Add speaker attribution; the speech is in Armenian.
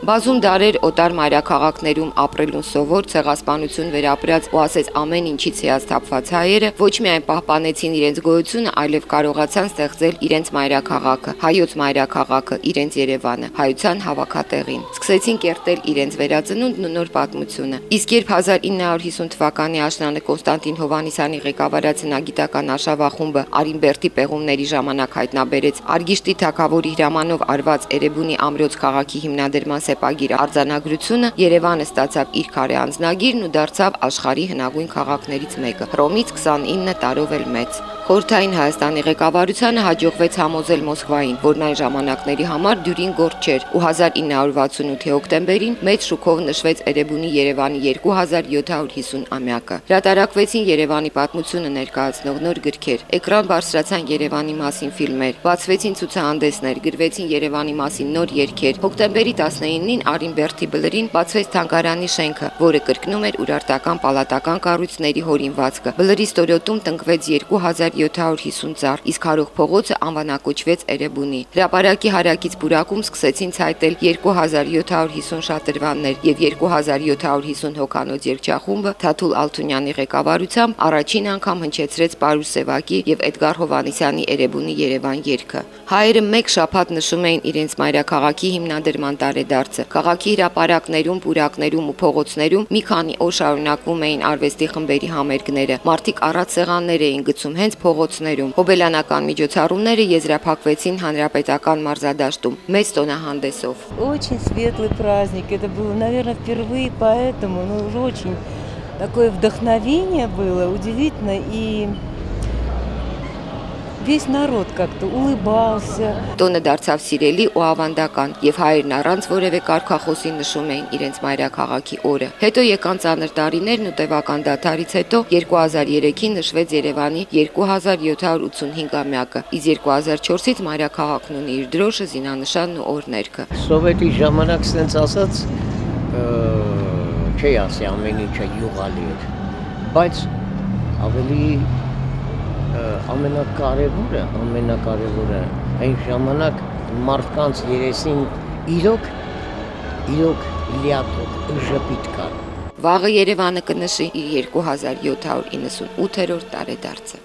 Speaker 1: Բազում դարեր օտար մայրաքաղաքներում ապրելուն սովոր ցեղասպանություն վերապրած ու ասես ամեն ինչից հիասթափված հայերը ոչ միայն պահպանեցին իրենց գոյությունը, այլև կարողացան ստեղծել իրենց մայրաքաղաքը, հայոց մայրաքաղաքը, իրենց Երևանը, հայության հավաքատեղին։ Սկսեցին կերտել իրենց վերածնունդն ու նոր պատմությունը։ Իսկ երբ 1950 թվականի աշնանը Կոնստանտին Հովհաննիսյանի ղեկավարած հնագիտական արշավախումբը Արինբերդի պեղումների ժամանակ հայտնաբերեց Արգիշտի թագավորի հրամանով արված Էրեբունի ամրոց քաղաքի հիմնադրման սեպագիր արձանագրությունը, Երևանը ստացավ իր քարե անձնագիրն ու դարձավ աշխարհի հնագույն քաղաքներից մեկը, Հռոմից 29 տարով էլ մեծ։ Խորհրդային Հայաստանի ղեկավարությանը հաջողվեց համոզել Մոսկվային, որն այն ժամանակների համար դյուրին գործ չէր, ու 1968-ի հոկտեմբերին մեծ շուկով նշվեց Էրեբունի Երևանի 2750-ամյակը։ Հրատարակվեցին Երևանի պատմությունը ներկայացնող նոր գրքեր, էկրան բարձրացան Երևանի մասին ֆիլմեր, բացվեցին ցուցահանդեսներ, գրվեցին Երևանի մասին նոր երգեր։ Հոկտեմբերի 19-ին Արինբերդի բլրին բացվեց թանգարանի շենքը, որը կրկնում էր ուրարտական պալատական կառույցների հորինվածքը։ Բլրի ստորոտում տնկվեց 2750 ծառ, իսկ Հարող փողոցը անվանակոչվեց Էրեբունի։ Հրապարակի հարակից բուրակում սկսեցին ցայտել 2750 շատրվաններ եւ 2750 հոգանոց երգչախումբը Թաթուլ Ալթունյանի ղեկավարությամբ առաջին անգամ հնչեցրեց Պարուս Սևակի եւ Էդգար Հովհաննիսյանի Էրեբունի Երևան երգը։ Հայերը մեկ շաբաթ նշում էին իրենց մայրաքաղաքի հիմնադրման տարեդարձը։ Քաղաքի հրապարակներում, պուրակներում ու փողոցներում մի քանի օր շարունակվում էին արվեստի խմբերի համերգները։ Մարդիկ առատ սեղաններ էին գցում հենց փողոցներում։ Հոբելյանական միջոցառումները եզրափակվեցին Հանրապետական մարզադաշտում մեծ տոնահանդեսով։
Speaker 2: Очень светлый праздник. Это было, наверное, впервые, поэтому, уже очень такое вдохновение было, удивительно, и весь народ как-то улыбался.
Speaker 1: Տոնը դարձավ սիրելի ու ավանդական, եւ հայերն առանց որևէ կարգախոսի նշում էին իրենց մայրաքաղաքի օրը։ Հետո եկան ծանր տարիներն ու տևական դադարից հետո 2003-ին նշվեց Երևանի 2785-ամյակը, իսկ 2004-ից մայրաքաղաքն ունի իր դրոշը, զինանշանն ու օրհներգը։
Speaker 3: Սովետի ժամանակ sense ասած չի ասի ամեն ինչը յուղալի էր, բայց ավելի ամենակարևորը այն ժամանակ մարդկանց երեսին իրոք լիաթոք ժպիտ կար։
Speaker 1: Վաղը Երևանը կնշի իր 2798-րդ տարեդարձը։